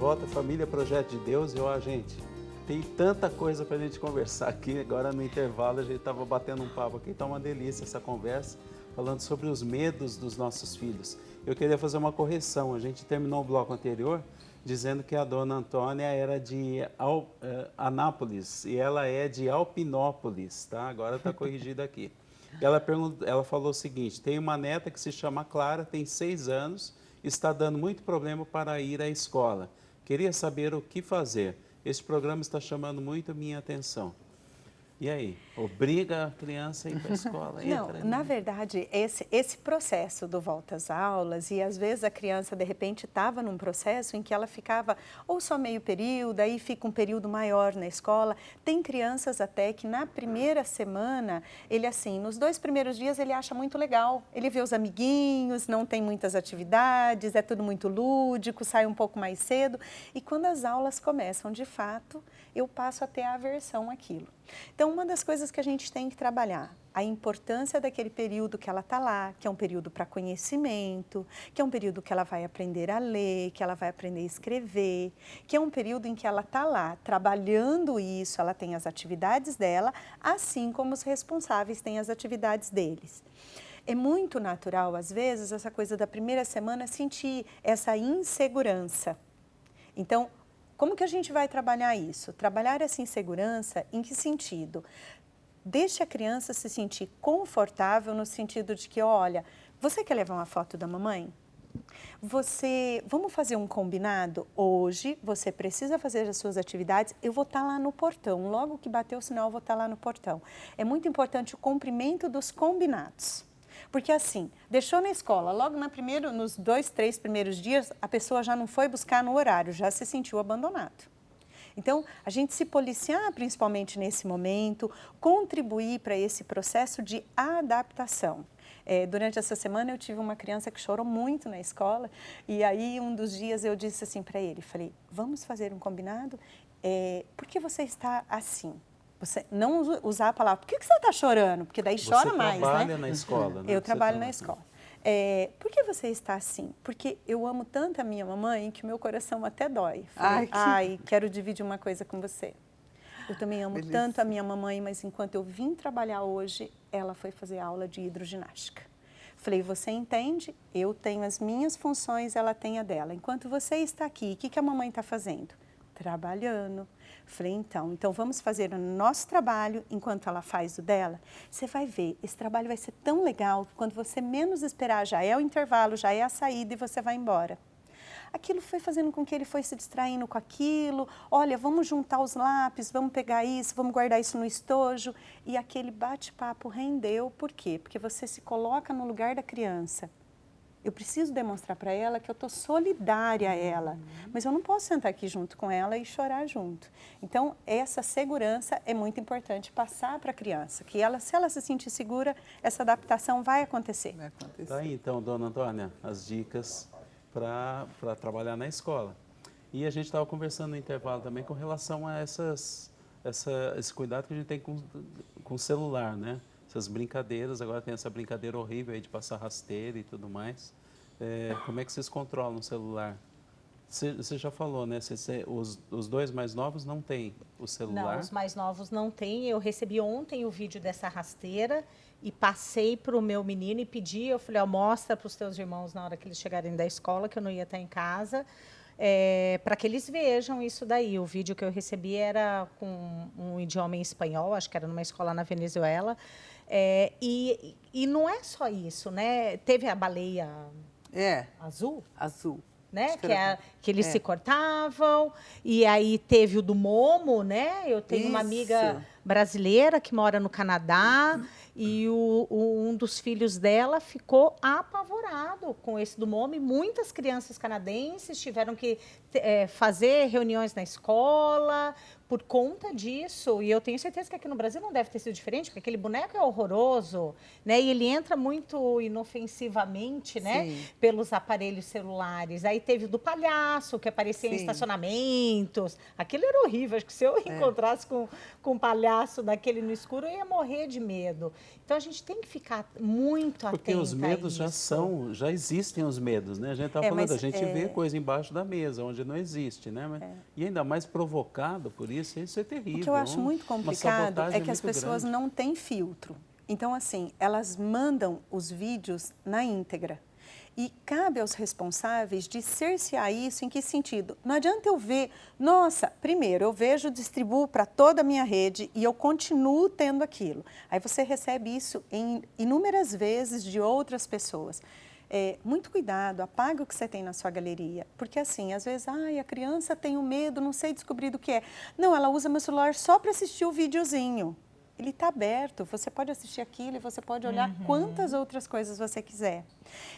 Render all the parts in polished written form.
volta, Família Projeto de Deus. Gente, tem tanta coisa para a gente conversar aqui. Agora no intervalo a gente estava batendo um papo aqui, está uma delícia essa conversa, falando sobre os medos dos nossos filhos. Eu queria fazer uma correção, a gente terminou o bloco anterior dizendo que a dona Antônia era de Anápolis e ela é de Alpinópolis, tá? Agora está corrigido aqui. Ela falou o seguinte: tem uma neta que se chama Clara, tem 6 anos, está dando muito problema para ir à escola. Queria saber o que fazer. Esse programa está chamando muito a minha atenção. E aí? Obriga a criança a ir para a escola? Não, na verdade, esse processo do volta às aulas, e às vezes a criança, de repente, estava num processo em que ela ficava ou só meio período, aí fica um período maior na escola. Tem crianças até que na primeira semana, ele assim, nos 2 primeiros dias ele acha muito legal. Ele vê os amiguinhos, não tem muitas atividades, é tudo muito lúdico, sai um pouco mais cedo. E quando as aulas começam, de fato, eu passo a ter aversão àquilo. Então, uma das coisas que a gente tem que trabalhar, a importância daquele período que ela está lá, que é um período para conhecimento, que é um período que ela vai aprender a ler, que ela vai aprender a escrever, que é um período em que ela está lá trabalhando isso, ela tem as atividades dela, assim como os responsáveis têm as atividades deles. É muito natural, às vezes, essa coisa da primeira semana sentir essa insegurança. Então, como que a gente vai trabalhar isso? Trabalhar essa insegurança em que sentido? Deixe a criança se sentir confortável no sentido de que, olha, você quer levar uma foto da mamãe? Vamos fazer um combinado? Hoje você precisa fazer as suas atividades, eu vou estar lá no portão, logo que bater o sinal eu vou estar lá no portão. É muito importante o cumprimento dos combinados. Porque assim, deixou na escola, logo nos 2, 3 primeiros dias, a pessoa já não foi buscar no horário, já se sentiu abandonado. Então, a gente se policiar principalmente nesse momento, contribuir para esse processo de adaptação. Durante essa semana eu tive uma criança que chorou muito na escola e aí um dos dias eu disse assim para ele, falei, vamos fazer um combinado? Por que você está assim? Você não usar a palavra, por que você está chorando? Porque daí chora mais, né? Você trabalha na escola, né? Eu trabalho na escola. Por que você está assim? Porque eu amo tanto a minha mamãe que o meu coração até dói. Falei, quero dividir uma coisa com você. Eu também amo tanto a minha mamãe, mas enquanto eu vim trabalhar hoje, ela foi fazer aula de hidroginástica. Falei, você entende? Eu tenho as minhas funções, ela tem a dela. Enquanto você está aqui, o que a mamãe está fazendo? Trabalhando. Falei, então vamos fazer o nosso trabalho enquanto ela faz o dela. Você vai ver, esse trabalho vai ser tão legal que quando você menos esperar, já é o intervalo, já é a saída e você vai embora. Aquilo foi fazendo com que ele foi se distraindo com aquilo. Olha, vamos juntar os lápis, vamos pegar isso, vamos guardar isso no estojo. E aquele bate-papo rendeu. Por quê? Porque você se coloca no lugar da criança. Eu preciso demonstrar para ela que eu estou solidária a ela, mas eu não posso sentar aqui junto com ela e chorar junto. Então, essa segurança é muito importante passar para a criança, que se ela se sentir segura, essa adaptação vai acontecer. Tá aí, então, dona Antônia, as dicas para trabalhar na escola. E a gente estava conversando no intervalo também com relação a esse cuidado que a gente tem com o celular, né? Essas brincadeiras, agora tem essa brincadeira horrível aí de passar rasteira e tudo mais. Como é que vocês controlam o celular? Você já falou, né? Os 2 mais novos não têm o celular? Não, os mais novos não têm. Eu recebi ontem o vídeo dessa rasteira e passei para o meu menino e pedi, eu falei, mostra para os teus irmãos na hora que eles chegarem da escola, que eu não ia estar em casa, para que eles vejam isso daí. O vídeo que eu recebi era com um idioma em espanhol, acho que era numa escola na Venezuela. E não é só isso, né? Teve a baleia azul. Né? Que eles se cortavam, e aí teve o do Momo, né? Eu tenho uma amiga brasileira que mora no Canadá, e um dos filhos dela ficou apavorado com esse do Momo, e muitas crianças canadenses tiveram que fazer reuniões na escola por conta disso, e eu tenho certeza que aqui no Brasil não deve ter sido diferente, porque aquele boneco é horroroso, né? E ele entra muito inofensivamente, né? Pelos aparelhos celulares. Aí teve o do palhaço, que aparecia em estacionamentos. Aquilo era horrível. Acho que se eu encontrasse com um palhaço daquele no escuro, eu ia morrer de medo. Então, Então a gente tem que ficar muito atento. Porque os medos já existem os medos, né? A gente está falando, a gente vê coisa embaixo da mesa, onde não existe, né? E ainda mais provocado por isso é terrível. O que eu acho muito complicado é que as pessoas não têm filtro. Então, assim, elas mandam os vídeos na íntegra. E cabe aos responsáveis de cercear isso. Em que sentido? Não adianta eu ver, nossa, primeiro eu vejo, distribuo para toda a minha rede e eu continuo tendo aquilo. Aí você recebe isso em inúmeras vezes de outras pessoas. Muito cuidado, apaga o que você tem na sua galeria. Porque assim, às vezes, a criança tem um medo, não sei descobrir do que é. Não, ela usa meu celular só para assistir o videozinho. Ele está aberto, você pode assistir aquilo e você pode olhar quantas outras coisas você quiser.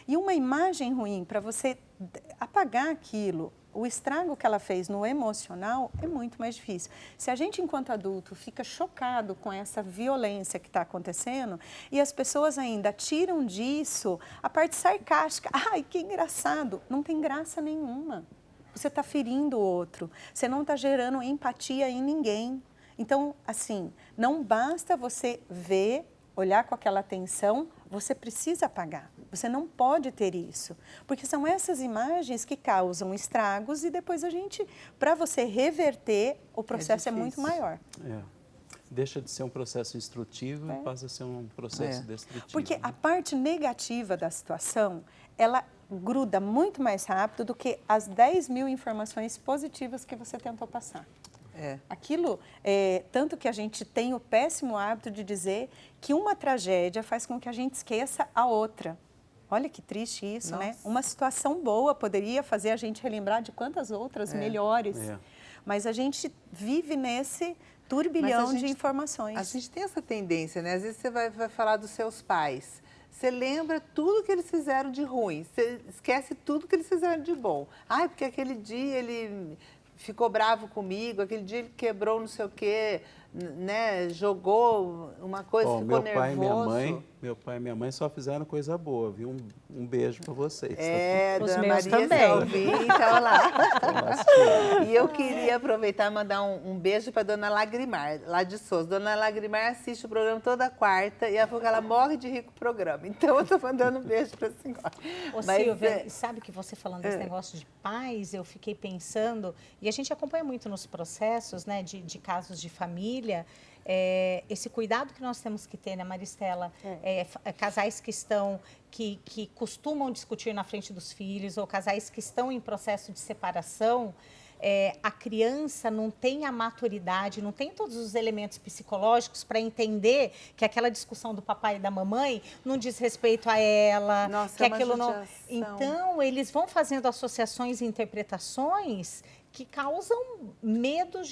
E uma imagem ruim, para você apagar aquilo, o estrago que ela fez no emocional é muito mais difícil. Se a gente, enquanto adulto, fica chocado com essa violência que está acontecendo e as pessoas ainda tiram disso a parte sarcástica, ai, que engraçado, não tem graça nenhuma. Você está ferindo o outro, você não está gerando empatia em ninguém. Então, assim, não basta você ver, olhar com aquela atenção, você precisa apagar. Você não pode ter isso, porque são essas imagens que causam estragos e depois para você reverter, o processo é muito maior. Deixa de ser um processo instrutivo e passa a ser um processo destrutivo. Porque a parte negativa da situação, ela gruda muito mais rápido do que as 10.000 informações positivas que você tentou passar. Aquilo, tanto que a gente tem o péssimo hábito de dizer que uma tragédia faz com que a gente esqueça a outra. Olha que triste isso, né? Uma situação boa poderia fazer a gente relembrar de quantas outras melhores. Mas a gente vive nesse turbilhão de informações. A gente tem essa tendência, né? Às vezes você vai falar dos seus pais. Você lembra tudo que eles fizeram de ruim. Você esquece tudo que eles fizeram de bom. Porque aquele dia ele ficou bravo comigo, aquele dia ele quebrou não sei o quê, né? Jogou uma coisa, ficou nervoso. Meu pai e minha mãe só fizeram coisa boa, viu? Um beijo para vocês. Os Dona meus Maria também. Salvini, então lá. E eu queria aproveitar e mandar um beijo para Dona Lagrimar, lá de Souza. Dona Lagrimar assiste o programa toda quarta e ela falou que ela morre de rir com o programa. Então eu estou mandando um beijo para a senhora. Silvia, sabe que você falando desse negócio de pais, eu fiquei pensando, e a gente acompanha muito nos processos, né, de casos de família, esse cuidado que nós temos que ter, né, Maristela? Casais que costumam discutir na frente dos filhos, ou casais que estão em processo de separação, a criança não tem a maturidade, não tem todos os elementos psicológicos para entender que aquela discussão do papai e da mamãe não diz respeito a ela, Nossa, que aquilo não. Então, eles vão fazendo associações e interpretações que causam medos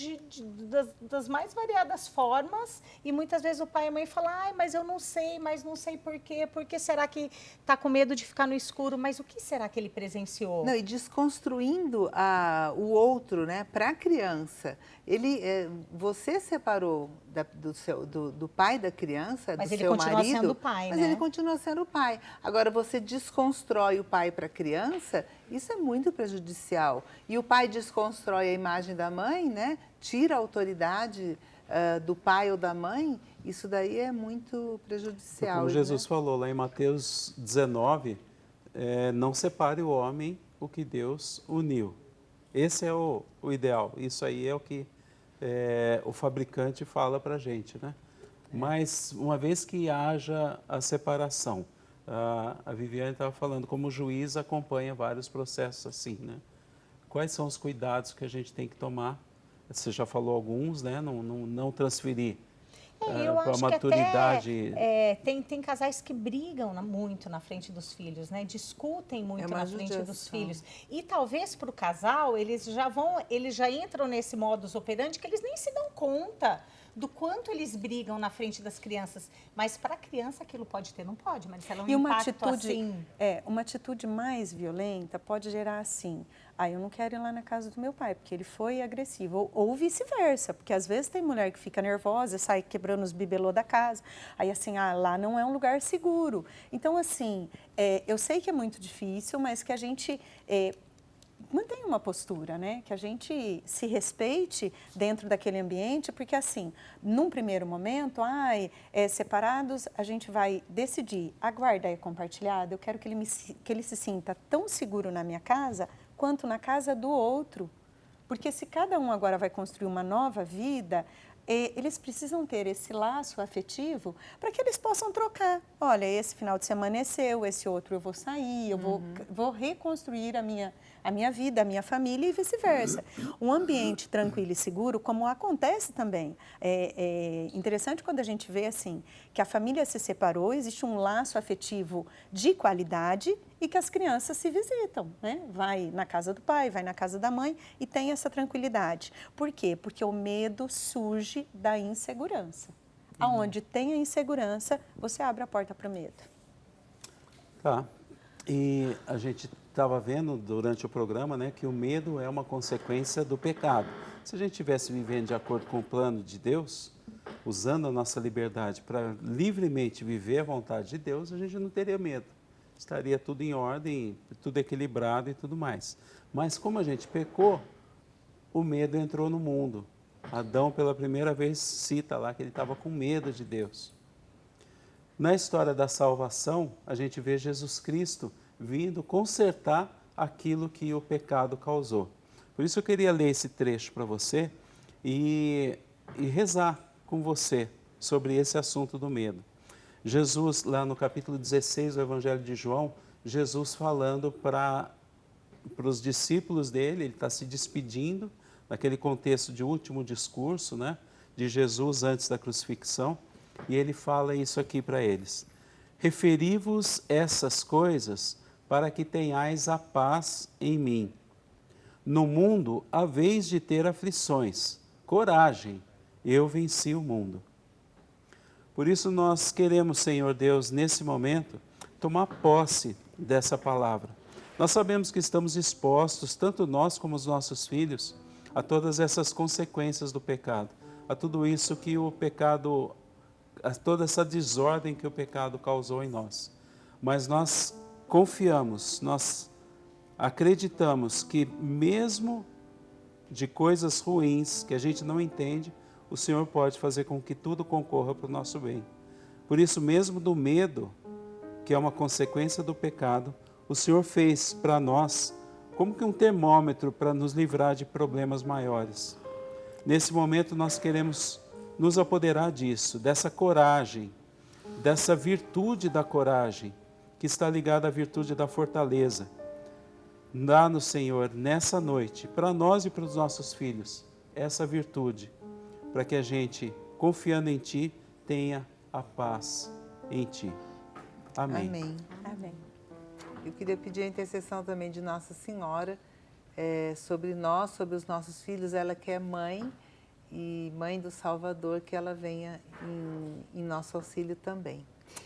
das mais variadas formas, e muitas vezes o pai e a mãe falam, mas eu não sei, mas não sei por quê, porque será que está com medo de ficar no escuro, mas o que será que ele presenciou? Não, e desconstruindo o outro, né, para a criança. Você separou do pai da criança, mas do ele seu continua marido, sendo pai, mas né? ele continua sendo o pai. Agora, você desconstrói o pai para a criança, isso é muito prejudicial. E o pai desconstrói a imagem da mãe, né? Tira a autoridade do pai ou da mãe, isso daí é muito prejudicial. Como Jesus falou lá em Mateus 19, não separe o homem o que Deus uniu. Esse é o ideal, isso aí é o que o fabricante fala para a gente, né? Mas uma vez que haja a separação, a Viviane estava falando como o juiz acompanha vários processos assim, né? Quais são os cuidados que a gente tem que tomar? Você já falou alguns, né? Não transferir para a maturidade. Tem casais que brigam muito na frente dos filhos, né? Discutem muito na frente dos filhos. E talvez para o casal, eles já entram nesse modus operandi que eles nem se dão conta do quanto eles brigam na frente das crianças. Mas para a criança aquilo pode ter, não pode, mas ela é um impacto assim. Uma atitude mais violenta pode gerar assim, eu não quero ir lá na casa do meu pai, porque ele foi agressivo. Ou vice-versa, porque às vezes tem mulher que fica nervosa, sai quebrando os bibelô da casa. Aí assim, lá não é um lugar seguro. Então assim, eu sei que é muito difícil, mas que a gente mantenha uma postura, né? Que a gente se respeite dentro daquele ambiente, porque assim, num primeiro momento, separados, a gente vai decidir, a guarda é compartilhada, eu quero que ele se sinta tão seguro na minha casa, quanto na casa do outro. Porque se cada um agora vai construir uma nova vida, eles precisam ter esse laço afetivo para que eles possam trocar. Olha, esse final de semana é seu, esse outro eu vou sair, eu vou reconstruir a minha vida, a minha família e vice-versa. Um ambiente tranquilo e seguro, como acontece também. É interessante quando a gente vê assim, que a família se separou, existe um laço afetivo de qualidade e que as crianças se visitam, né? Vai na casa do pai, vai na casa da mãe e tem essa tranquilidade. Por quê? Porque o medo surge da insegurança. Aonde tem a insegurança, você abre a porta para o medo. Tá. E a gente estava vendo durante o programa, né, que o medo é uma consequência do pecado. Se a gente estivesse vivendo de acordo com o plano de Deus, usando a nossa liberdade para livremente viver a vontade de Deus, a gente não teria medo. Estaria tudo em ordem, tudo equilibrado e tudo mais. Mas como a gente pecou, o medo entrou no mundo. Adão, pela primeira vez, cita lá que ele estava com medo de Deus. Na história da salvação, a gente vê Jesus Cristo vindo consertar aquilo que o pecado causou. Por isso eu queria ler esse trecho para você e rezar com você sobre esse assunto do medo. Jesus, lá no capítulo 16 do Evangelho de João, Jesus falando para os discípulos dele, ele está se despedindo, naquele contexto de último discurso, né, de Jesus antes da crucifixão, e ele fala isso aqui para eles. Referi-vos essas coisas para que tenhais a paz em mim. No mundo haveis de ter aflições. Coragem, eu venci o mundo. Por isso nós queremos, Senhor Deus, nesse momento, tomar posse dessa palavra. Nós sabemos que estamos expostos, tanto nós como os nossos filhos, a todas essas consequências do pecado, a tudo isso que o pecado, a toda essa desordem que o pecado causou em nós. Mas nós confiamos, nós acreditamos que mesmo de coisas ruins que a gente não entende, o Senhor pode fazer com que tudo concorra para o nosso bem. Por isso, mesmo do medo, que é uma consequência do pecado, o Senhor fez para nós como que um termômetro para nos livrar de problemas maiores. Nesse momento, nós queremos nos apoderar disso, dessa coragem, dessa virtude da coragem, que está ligada à virtude da fortaleza. Dá-nos, Senhor, nessa noite, para nós e para os nossos filhos, essa virtude, para que a gente, confiando em Ti, tenha a paz em Ti. Amém. Amém. Amém. Eu queria pedir a intercessão também de Nossa Senhora sobre nós, sobre os nossos filhos. Ela que é mãe e mãe do Salvador, que ela venha em nosso auxílio também.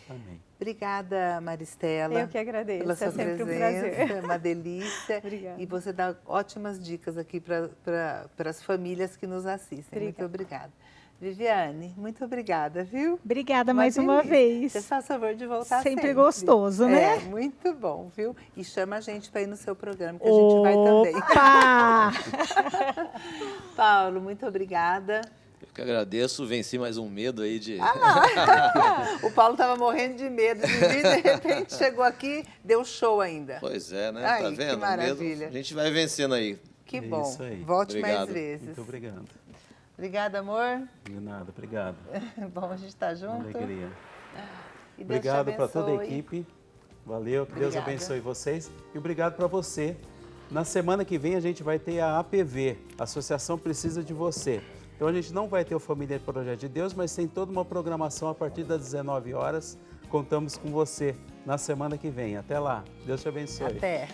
Amém. Obrigada, Maristela. Eu que agradeço, pela sua é sempre presença, um prazer. é uma delícia. Obrigada. E você dá ótimas dicas aqui para as famílias que nos assistem. Obrigada. Muito obrigada. Viviane, muito obrigada, viu? Obrigada mais uma delícia. vez. Você faz favor de voltar sempre. Sempre gostoso, né? É, muito bom, viu? E chama a gente para ir no seu programa, que a gente vai também. Opa! Paulo, muito obrigada. Eu que agradeço, venci mais um medo aí de... O Paulo estava morrendo de medo de vir, de repente chegou aqui, deu show ainda. Pois é, né? Ai, Tá que vendo? maravilha. Medo, a gente vai vencendo aí. Que É bom. isso aí. Volte mais Obrigado. vezes. Muito obrigado. Obrigada, amor. De nada, obrigado. Bom a gente estar junto. Alegria. E Deus te Obrigado para toda a abençoe. equipe. Valeu, que Deus Obrigada. abençoe vocês. E obrigado para você. Na semana que vem a gente vai ter a APV, Associação Precisa de Você. Então a gente não vai ter o Família Projeto de Deus, mas tem toda uma programação a partir das 19 horas. Contamos com você na semana que vem. Até lá. Deus te abençoe. Até.